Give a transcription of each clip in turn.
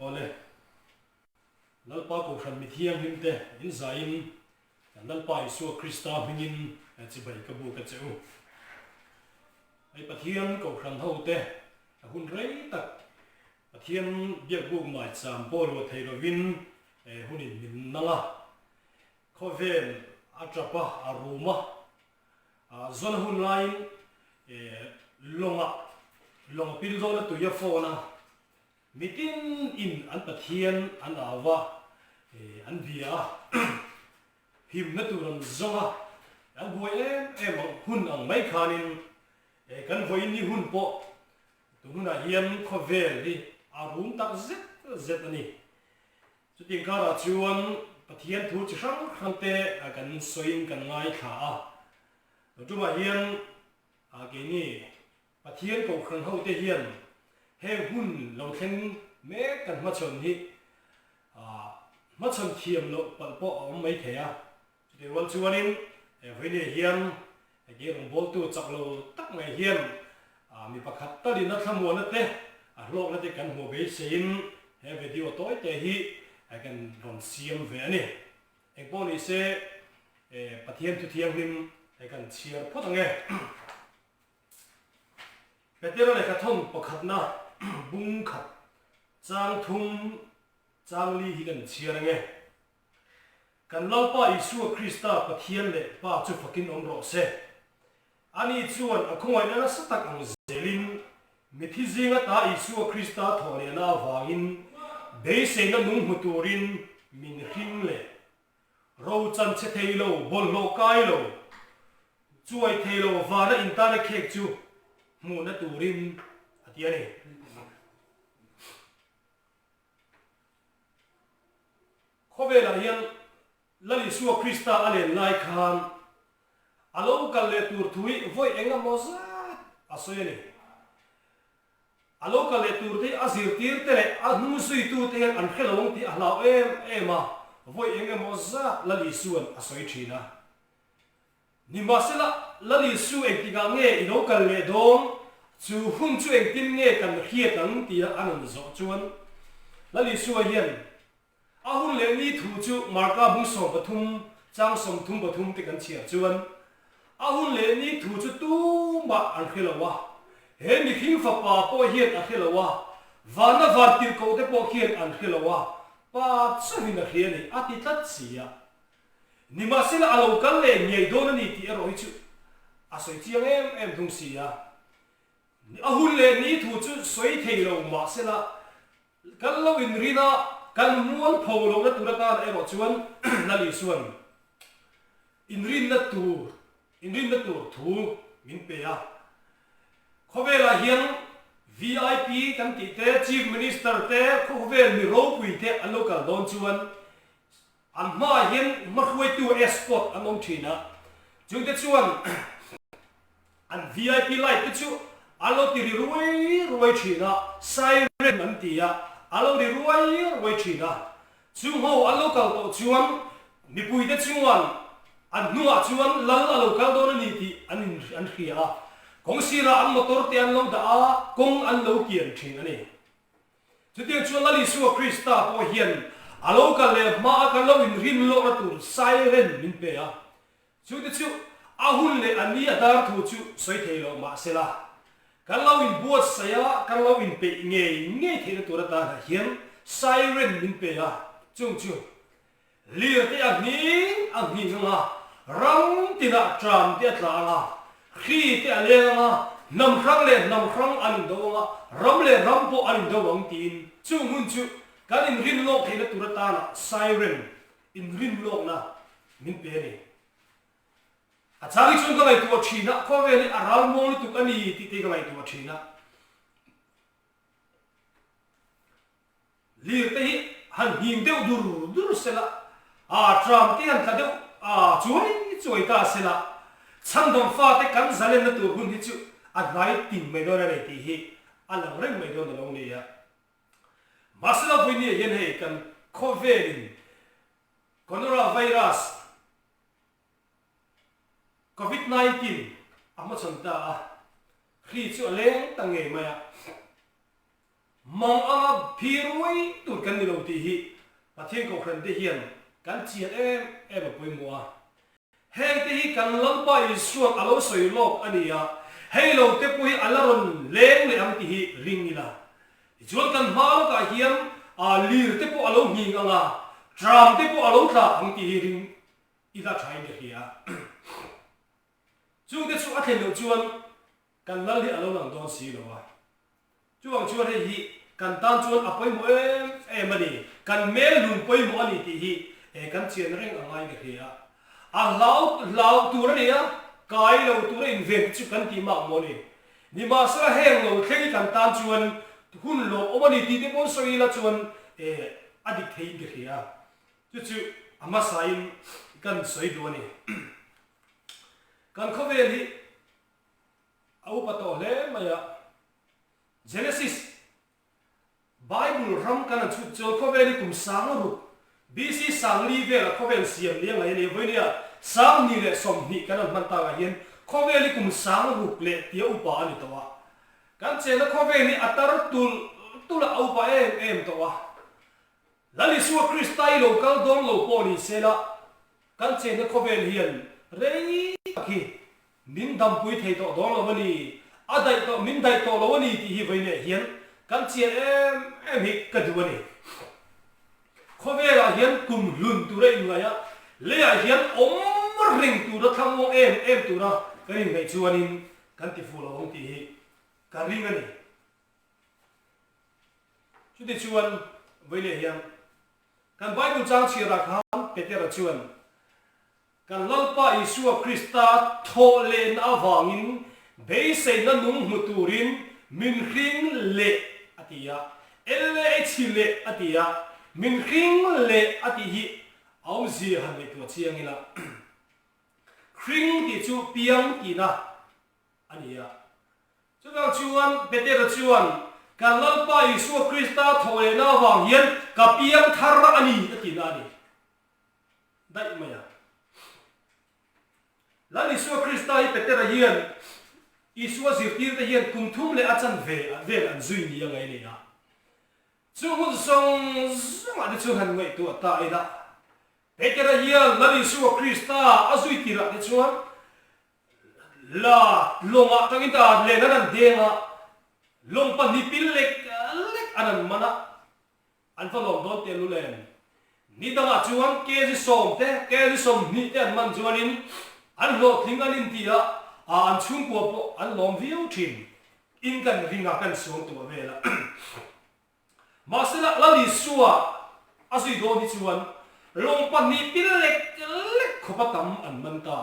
ole lalpa ko khan mi thiang him te in zain lalpa Isu Krista mingin chi bai ka bu ka cheu ai pathian ko khan ho te hun rei tak pathian biak bu mai cham po ro thei ro win hunin min nanga khovel atrapa aruma zon hun line longa pil zona tu ya phone mitin in an pathian an awa an via him na tu ron zonga an boy em hun ang mai khanin kan voi ni hun po tu na hiam khovel ri arum tak zet ani chu ting kara chuan pathian thu chi sang khante kan soin kan ngai kha a tu ma hiam ge ni pathian ko khan ho te hiam he hun lo thlen me kan ma chon hi ma chon thiam lo pal po om mai thea chu wal chuanin voi ni hiam ge rong bol tu chak lo tak mai hiam mi pakhat ta din na thamwa na te lok na te kan mo be sein he video toy te hi kan ron siam ve ani ekbo ni se pathian tu thiam him kan chiar photange petero le ka thong pakhat na bung khat chang thum chang li hi kan chiar nge kan lalpa Isu Krista pathian le pa chu fakin om ro se ani chuan akhoi na satak ang zelin mithi zinga ta Isu Krista thone na wangin be se na nung huturin min hring le ro chan che theilo bol lo kai lo chuai theilo vana intana khek chu mu na turin atiani khobela hian lali Isu Krista ale lai khan alo kal le tur thui voi enga moza asoyani alo kal le tur thi azir tir te le anu sui tu te an khelong ti alau ema voi enga moza lali suan asoi thina ni masela lali su ektiga nge ilo kal le dom chu hun chu ektin nge kan hiat ang ti anan zo chuan lali su hian ahun le ni thu chu marka bung so pathum chang som thum pathum te kan chia chuan ahun le ni thu chu tu ma an khilawa he ni khing fa pa po hian a khilawa vana van til ko te po hian an khilawa pa chhin a hian ni ati tat sia ni ma sila alo kal le ngei don ni ti ero hi chu asoi chiang em thung sia ahun le ni thu chu soi thei lo ma sila kal lo in rina kan mual pholo na turata ero chuan nali suan inrin na tur thu min pe a khobela hian VIP kan ti te chief minister te khovel mi ro pui te a local don chuan an ma hian ma khoi tu escort anong thina chung te chuan an VIP light te chu alo ti ruai thina siren an ti a alo ri ruai thina chung ho a local to chuan ni pui te chuan an nuwa chuan lal alo kal don ni ti an khia kong sira an motor te an lo da a kong an lo kian thing ani chutiang chuan lali Isu Krista po hian alo kal le ma ka lo in rim lo na tur siren min pe a chu te chu ahun le ani adar thu chu soi theilo ma sela kan lo in buat saya kan lo in pe nge thei tur ta hian siren min pe a chung chu lir te ang ni nga ram tina tram te tla khi te alenga nam khrang an do nga ram le ram po an do wang tin chu mun chu kan in rin lok thei na turata na siren in rin lok na min pe ni achari chung ka lai tu thina ko ve ni aral mo ni tu kani ti te ka lai tu thina lir te hi han hing deu dur sela tram te han thadeu chuai ta sela chandom fa te kan zalen na tur hun hi chu advai ting mai do na nei ti hi alang reng mai do na long ni ya masla pui ni yen hei kan covid coronavirus COVID-19 ama chanta khi chu leng tange maya mang anga phi ruồi tụt cần đi lâu thì hi và thiên cầu khẩn thì hiền cần chiết em ở quê mùa heng thì hi cần lăng bay xuống alo soi lộc anh à hay lâu thì quê alaron lên lên am thì hi ring nila chuan cần máu cả hiền lir thì quê alo nghinh ang à drum thì quê alo thà ang thì hi ring ida trai được hi à chung cái số anh hiểu chuan cần lăng hi alo lang don xí rồi à chuan chuan hay hi kan tan chuan apoi mo em ani kan mel lum poi mo ani ti hi kan chen reng angai ge hia a lau tu ra nia kai lo tu ra invent chu kan ti ma mo ni ma sa heng lo thei kan tan chuan hun lo omani ti te pon soi la chuan adik thei ge hia chu ama sain kan soi do ni kan khovel hi au pato le maya Genesis Bible ram kana chu chol khovel kum sang ru BC sang li ve la khovel siam li ngai le voi nia sang ni le som ni kana man ta ga hian khovel kum sang ru le tia upa ni to wa kan che na khovel ni atar tul la upa em to wa lali su kristai lo kal dom lo po ni se la kan che na khovel hian rei ki min dam pui thei to dom lo ni adai to min dai to lo ni ti hi voi ne hian kan chia em hi ka du ni khovela hian kum lun tu rei nga ya le ya hian om ring tu ra thang mo em tu ra kan ring nei chuanin kan ti fu lo hong ti hi kan ring ani chu ti chuan voi le hian kan bible chang chi ra kham petera chuan kan lalpa Isu Krista tho len awangin be sei na nung muturin min ring le atia ele chile atia min ring le ati hi au zi han le tu chiang ila ring ti chu piang ti na ania chu ga chuan beter chuan kan lalpa Isu Krista thole na wang hian ka piang thar ani ati na ni dai maya la Isu Krista hi beter hian Isu zirtir te hian kum thum le achan ve an zui ni yang ai ni na chu hun song ma de chu han ngai tu ta ida petera hian la Isu Krista azui tira te chuan la longa tangin ta le na dan denga long pan ni pil lek anan mana an fa long don te lu len ni danga chuan ke ji som ni te an man chuanin an lo thing anin tia an chung ko po an lom viu thin in kan ringa kan song tu vela masela lali suwa asui do ni chuan long pan ni pil lek khopa tam an man ta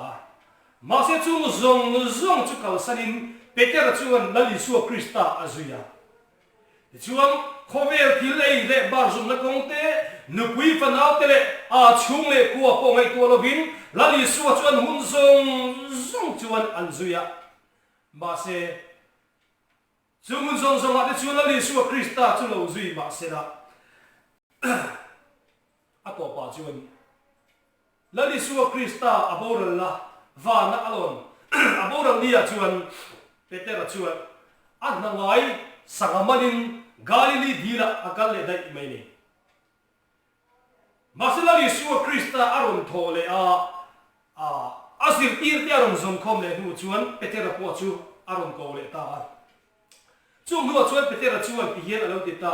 mase chung zong chu kal sanin peter chuan lali suwa Krista azuya chuan khovel thil ei le bar zum na kongte nu pui fanau tele chung le ko po ngai ko lovin lali suwa chuan hun zong chuan anzuya ma se chung zong ate chuan lali suwa Krista chu lo zui ma se la ato pa chuan lali suwa Krista aboral la va na alon aboral nia chuan peter chuan an na ngai sangamanin Galilee dila akal le dai mai ni masala Isu Krista aron thole asir tir te aron zom khom le nu chuan petera po chu aron ko le ta chu nu chuan petera chuan ti hian alo ti ta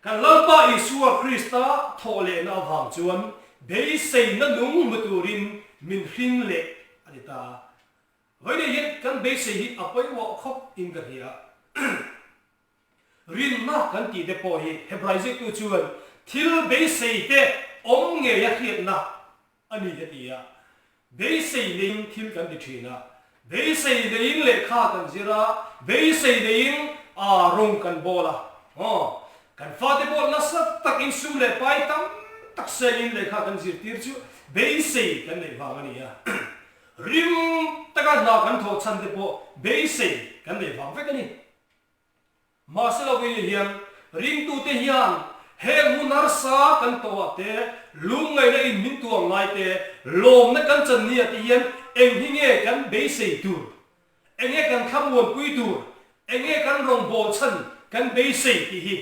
kan lalpa Isu Krista thole na wang chuan be sei na nung muturin min hring le adita hoine hian kan be sei hi apoi wo khop in ga hia rin na kan ti de po hi hebraic tu chuan thil be sei te om nge ya khiat na ani de tia be sei ling thil kan di thina be sei de in le kha kan zira be sei de in rong kan bola kan fa de bol na sat tak in sum le pai tam tak se in le kha kan zir tir chu be sei kan le wa ani ya rim taka na kan tho chan de po be sei kan le wa ve kan ni masala wi hian ring tu te hian he munar sa kan to te lungai na in min tu ngai te lom na kan chan ni ati hian eng hinge kan be sei tu enge kan kham won pui tu enge kan rong bol chan kan be sei ti hi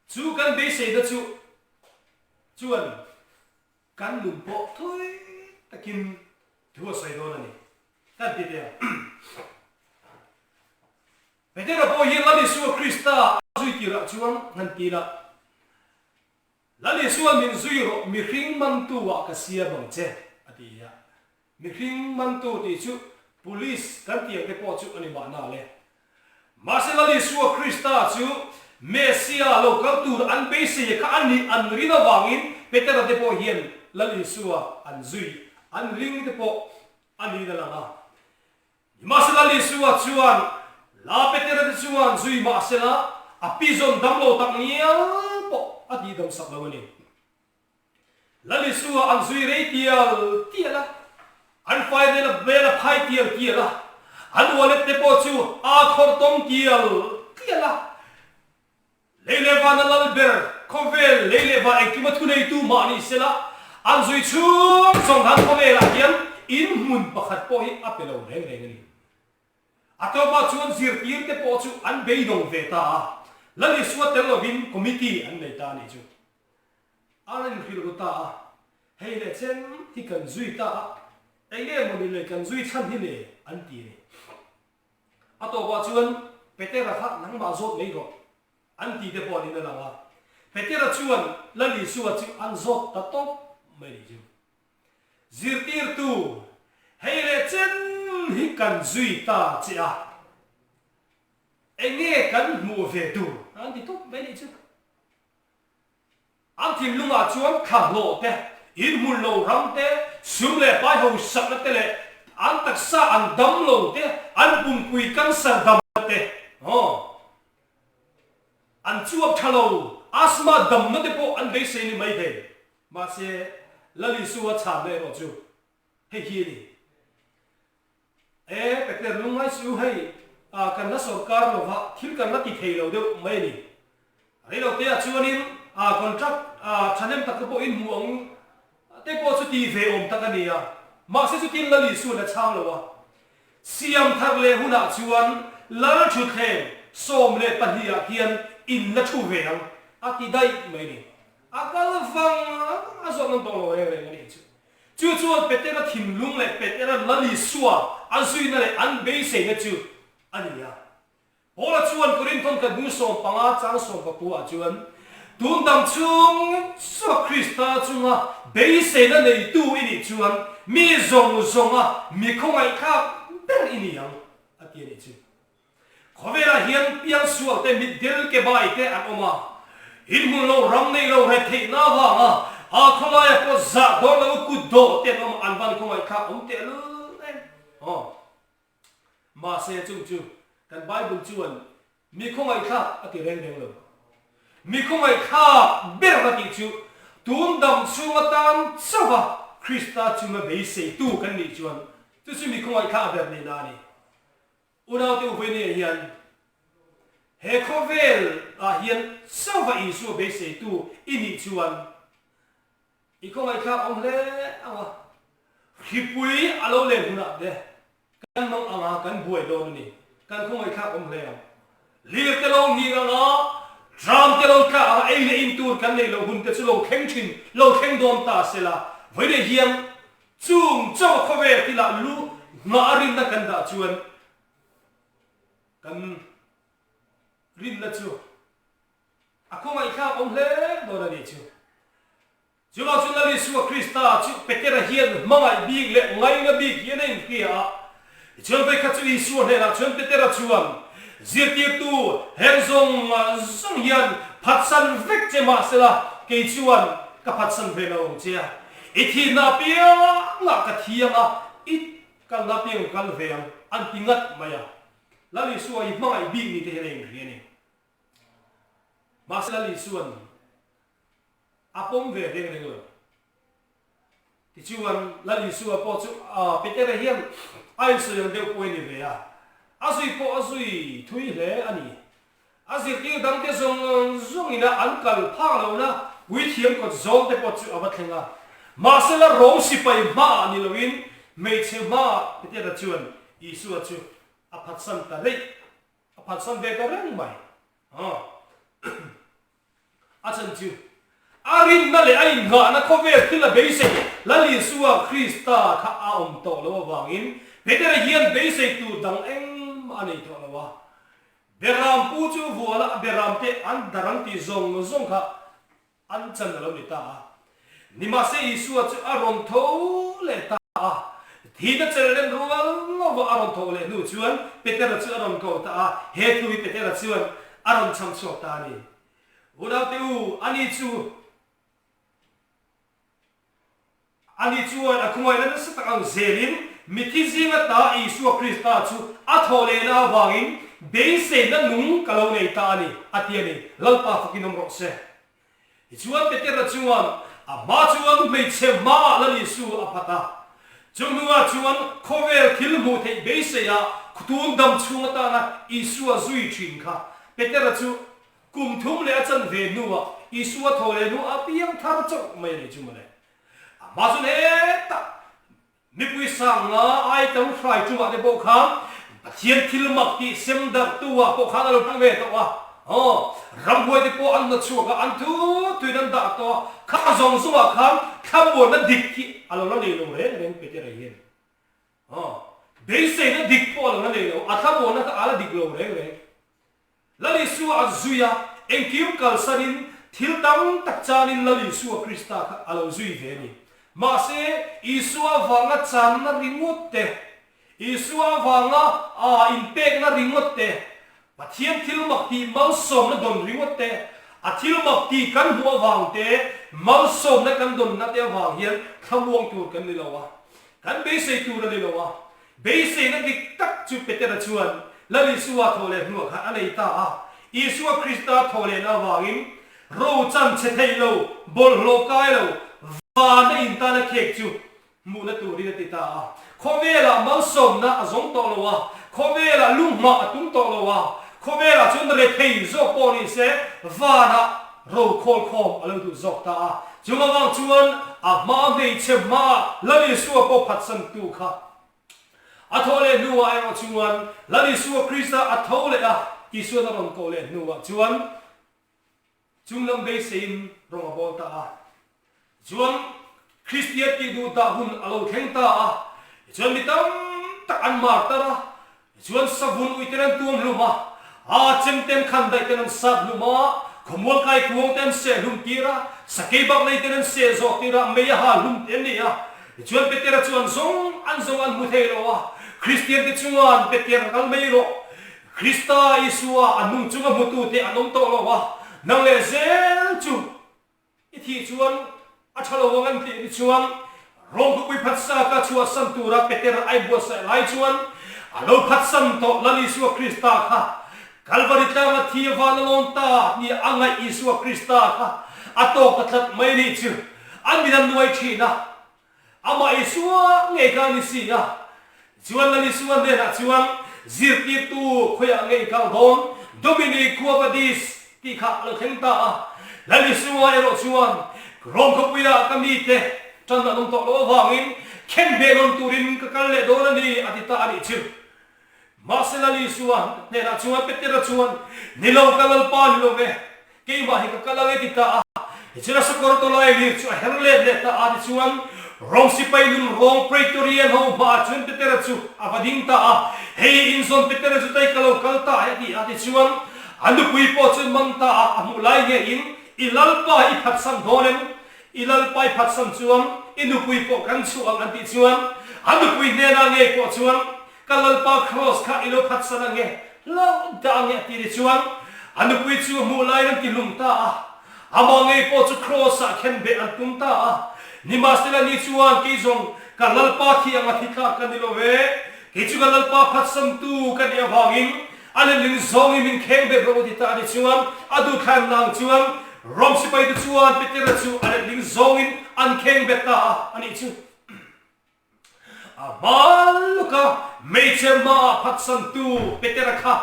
chú kan be se da chú chuan kan lum po thôi takin thua sai do na ni tan ti dia Peter po hiền là Giêsu Christa duy ti ra chuan ngan ti la la Giêsu min duy ro mi ring man tu wa ka sia bang che ati ya mi ring man tu ti chu police kan ti ke po chu ani ba na le ma se la Giêsu Christa chu Mesia local tur an be se ka ani an rina wangin Peter de po hiền la Giêsu an duy an ring de po ani da la ma se la Giêsu chuan la Peter de chuan zui ma se la a pizon damlo tak nial po ati dam sak lo ni la Giêsu an zui re tiala an fai de la bela phai tiala an wallet de po chu a khor tom tiala leile va na lal ber kovel leile va ekimat kunei tu ma ni se la an zui chu song han kovel a hian in mun pakhat po hi apelo reng ni Atoba chuan zirtir te po chu an bei dong ve ta la Giêsu telovin committee an nei ta ni chu alan khil ta hei le chen hi kan zui ta ei le mo ni le kan zui chan hi le an ti ni atoba chuan Peter kha nang ma zot nei ro an ti te po ni na la Peter chuan la Giêsu chu an zot ta top mai ni chu zirtir tu hei le chen hi kan zui ta chia enge kan mu ve tu an ti top mai ni chu an tim lunga chuan kha lo te in mun lo ram te sum le pai ho sak na te le an tak sa an dam lo te an pum pui kan sa dam te an chuap thalo asma dam na te po an be se ni mai de ma se la Giêsu cha le ro chu he hi ni Peter lungai su hay kan la sarkar lo va thil kan la ti thei lo de mai ni ai lo te a chuanin contract chanem tak po in muang te po chu ti ve om tak ani a ma se chu tin la Giêsu na chang lo wa siam thar le huna chuan la thu the som le pahia hian in la thu ve ang a ti dai mai ni a kal vang a zo nang tong lo re ni chu chu Peter a thim lung le Peter a la Giêsu an zui na le an be se na chu ani ya ola chuan Korinthon ka bu som panga chang som pa pu a chuan tun dam chung so Krista chunga be se na nei tu ini chuan mi zong zonga mi khongai kha ber ini yang ati ni chu khovela hian piang sual te mi del ke bai te an oma in mun lo ram nei lo he thei na wa ma a khomai ko za do lo ku do te nom an ban khomai kha om te lu ma se chung chu kan Bible chuan mi khomai kha ati reng lo mi khomai kha ber na ti chu tun dam chunga tan chawa Krista chunga be se tu kan ni chuan tu chu mi khomai kha ber ni na ni unau te uvoi ni hian he khovel a hian chawa Isu be se tu ini chuan i khomai kha om le awa hipui alo le huna de kan mong anga kan buai do ni kan khomai kha om le lir te lo ni nga drum te lo ka ai le in tur kan nei lo hun te chu lo kheng thin lo kheng dom ta sela voi de hiam chung chaw khowe ti la lu ma rin na kan da chuan kan rin na chu a khomai kha om le do na ni chu Jula chuna Giêsu Krista chu Peter hian mangai big le ngai nga big hian in kia chun be kha chu Giêsu he la chun Peter chuan zirtir tu herzong zong hian phatsan vek che ma sela ke chuan ka phatsan ve lo che ithi na pia nga ka thianga it kal na pia kal ve an tingat maya la Giêsu ai mangai big ni te reng riani ma sela Giêsu apom ve reng lo ti chuan la Giêsu po chu Peter hian ai so yang deu poi ni ve azui po azui thui le ani azir ki dang te zong ina ankal phang lo na wi thiam ko zol te po chu abathenga ma sela rong si pai ma ni lovin me che ma Peter chuan Isu chu aphatsan ta le aphatsan ve ka reng mai chân chu arin na le ai nga na khovel til la beise la li suwa Krista kha a to lo wangin Peter hian beise tu dang eng ani to lo wa beram pu chu vuala beram te an darang ti zong zong kha an chan lo ni ta ni ma se Isu chu aron tho le ta thi da chel len rual no wa aron tho le nu chuan Peter chu aron ko ta he thui Peter chuan aron cham so ta ni uda teu ani chu akumai lan sa takang zelin mitizi nga ta Isu Krista chu athole na wangin beise na nung kalaw nei ta ni atiani lalpa fakinom rokse ichuan Peter chuan ama chuan mei che ma la Isu apata chunga chuan khovel thil mu thei beise ya khutun dam chunga ta na Isu azui thin kha Peter chu kum thum le chan ve nuwa Isu thole nu apiang thar chok mai ni chumale amasun eta nipui sanga ai tang frai chu ba de bo kham pathian thil mak ti sem dak tuwa po khana lo pang ve to wa rambuai de po an na chu ga an tu dan da to kha zong suwa kham kham bo na dik ki alo la le lo re ren Peter hian beise na dik po lo na le lo atha bo na ka ala dik lo re lali su azuya enkium kalsanin thil tam tak chanin lali su Krista alo zui ve ni ma se Isu awanga chan na ringot te Isu awanga impact na ringot te pathian thil mak ti mal som na don ringot te a thil mak ti kan huwa wang te mal som na kan don na te wang hian thamuang tur kan ni lawa kan be sei tur ni lawa be sei na dik tak chu Peter chuan lali suwa thole nu kha anei ta Isu Krista thole na wangin ro chan che thei lo bol lo kai lo va na in ta na khek chu mu na tu ri na ti ta khomela mal som na azong to lo wa khomela lungma atum to lo wa khomela chun re thei zo po ni se va na ro khol khom alo tu zok ta chunga wang chuan a ma nei che ma lali suwa po phat san tu kha athole nuwa ai chuan lali suwa Krista athole Isu na ron ko le nuwa chuan chunglam be sein rong bol ta chuan Christianity du da hun alo theng ta chuan mitam tak an mar ta chuan savun uiteran tuam luma chem tem khan dai ten sab luma khomol kai kuong tem se lum tira sakei bak nei ten se zo tira me ha lum ten ni chuan Peter chuan zong an mu thei lo Christian te chuan Peter kal mei ro Krista Isua anung chunga mutu te anong to lo wa nang le zel chu ithi chuan athalo wangan ti chuan rong ku pui phatsa ka chua santura Peter ai bo sa lai chuan alo phatsam to lali Isua Krista kha Calvary ta ma thi wa lon ta ni anga Isua Krista kha ato pathat mai ni chu an bidan nuai thina ama Isua nge ka ni si chuan lali Isua ne na chuan zirti tu khoya ngei kal don Dominic Kuabadis ti kha lo theng ta lali suwa ero chuan rom ko puya kami te tan na nom to lo wangin khen be non turin ka kal le don ani atita ani chu maselali suwa ne na chuan Peter chuan nilo kalal pan lo ve ke ma hi ka kalal ti ta chira sakor to lai li chu herle le ta ani chuan rong si pai nun rong praetorian ho ba chun Peter chu avading ta hei inson Peter chu tai kalo kalta ati chuan anu pui po chun manta amulai nge in ilalpa I phatsam donem ilalpa I phatsam chuan inu pui po kan chu ang anti chuan anu pui ne na nge po chuan kalalpa cross kha ilo phatsana nge lo da nge ti chuan anu pui chu mulai ran ti lumta amange po chu cross a khen be antum ta ni mastela ni chuan ki zong kalalpa thi anga thika kanilo ve ki chu kalalpa phatsam tu kan ya wangin anin zong min kheng be ro ti ta ni chuan adu khan nang chuan rom si pai tu chuan Peter chu anin zong in an kheng be ta ani chu abaluka meche ma phatsam tu Peter kha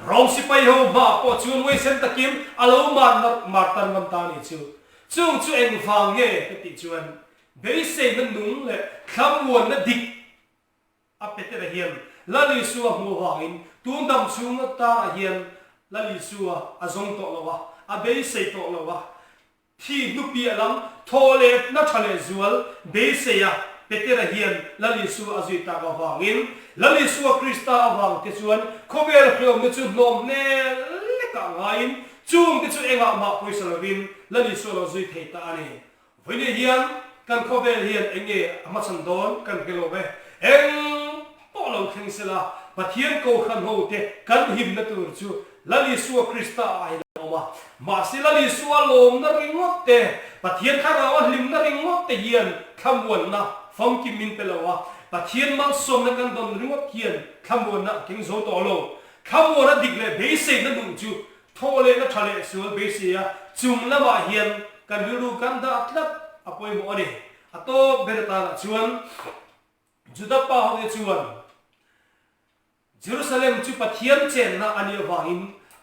rom si pai ho ba po chuan we sen takim alo mar tan ngam ta ni chu chung chu eng phang nge ti chuan be se na nung le kham won na dik a Peter hian lali suwa mu wangin tundam chung ta hian lali suwa azong to lawa a be se to lawa ที่นุปีอลัมโทเลนัทเลจวลเบสยาเปเตระเฮียนลลิสูอาจุยตากวางินลลิสูคริสตาวางที่ชวนโคเวลเพลมิจุนมเนลกางอินจุงที่ชวนเองอามาพุยสลวินลลิสูอาจุยเทตานีวันนี้เฮียนกันโคเวลเฮียนเองเออามาสันดอนกันเกลเวเองปอลเอาเข่งสละปะเทียนโกขันโฮเตกันหิมนัตุรจูลลิสูคริสตาไอมาสิลลิสูลมนริงอเตปะเทียนข้าเราลิมนริงอเตเฮียนคำวันนะฟังกิมินเปลวะปะเทียนมังสมนักันดอนริงอเฮียนคำวันนะกิงโซตอโลคำวันนะดิกเลเบสินัดุจูโทเลนะทะเลสูเบสิยาจุมนะมาเฮียนกันวิรุกันดาอัตลับอภัยโมเนอัตโตเบรตาชวนจุดป่าเฮชวนเยรูซาเล็มจูปะเทียนเจนนะอันนี้วาหิน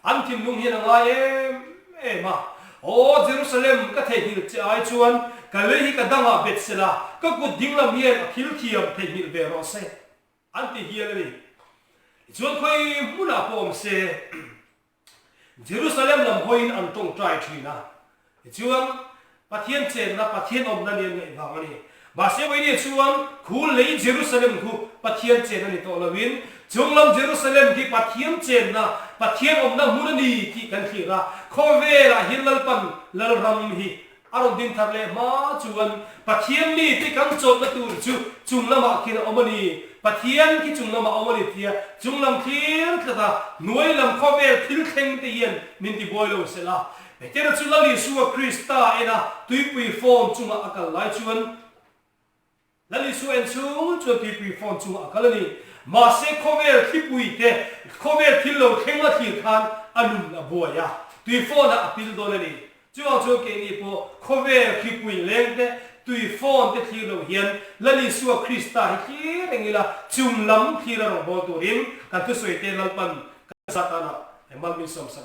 อันที่ลุงเฮียนอะไรมาโอ้เยรูซาเล็มก็เทียนจะไอชวนก็เลยที่ก็ดังอาเบตเสลาก็กุดดิ่งลำเฮียนคิลเทียมเทียนเบรอเซอันที่เฮียนเลยชวนคุยมุนาพอมเซเยรูซาเล็มลำหอยอันตรงใจทีนะชวนปะเทียนเจนนะปะเทียนอมนั่นเองไงฟังอันนี้มาเสียไว้เนี่ยชวนคูเลยเยรูซาเล็มคูปะเทียนเจนนี่ตัวละวินจงลำเยรูซาเล็มที่ปะเทียนเจนนะปะเทียนอมนั่นมุนนี่ที่กันที่ละโคเวละฮิลลปันลลรัมฮีอารมณ์ดินทะเลมาชวนปะเทียนนี่ที่กันโจทย์ละตัวจุงละมาคินอมนี่ปะเทียนที่จุงละมาอมนี่ที่จุงลำคินกระตาหน่วยลำโคเวทิลเข่งที่ยันมินที่บอยโลเสละแต่เจ้าจุลลิสัวคริสตาเอ็นะตุยปุยฟอนจุงอากาศไหลชวนลลิสัวเอ็นจุงตุยปุยฟอนจุงอากาศนี่มาเสกโคเวลที่ปุยเตโคเวลที่โลเข่งละที่ขันอนุนบัวยาตุยฟอนอะพิลโดนนี่จู่เอาจู่เก่งนี่พอโคเวลที่ปุยเล้งเตตุยฟอนเตที่โลเฮียนลลิสัวคริสตาที่เรื่องนี้ละจุงลำที่เราบอกตัวริมกันทุสวยเตลัลปันกันสัตนะเอ็มบัลมิสอมสัง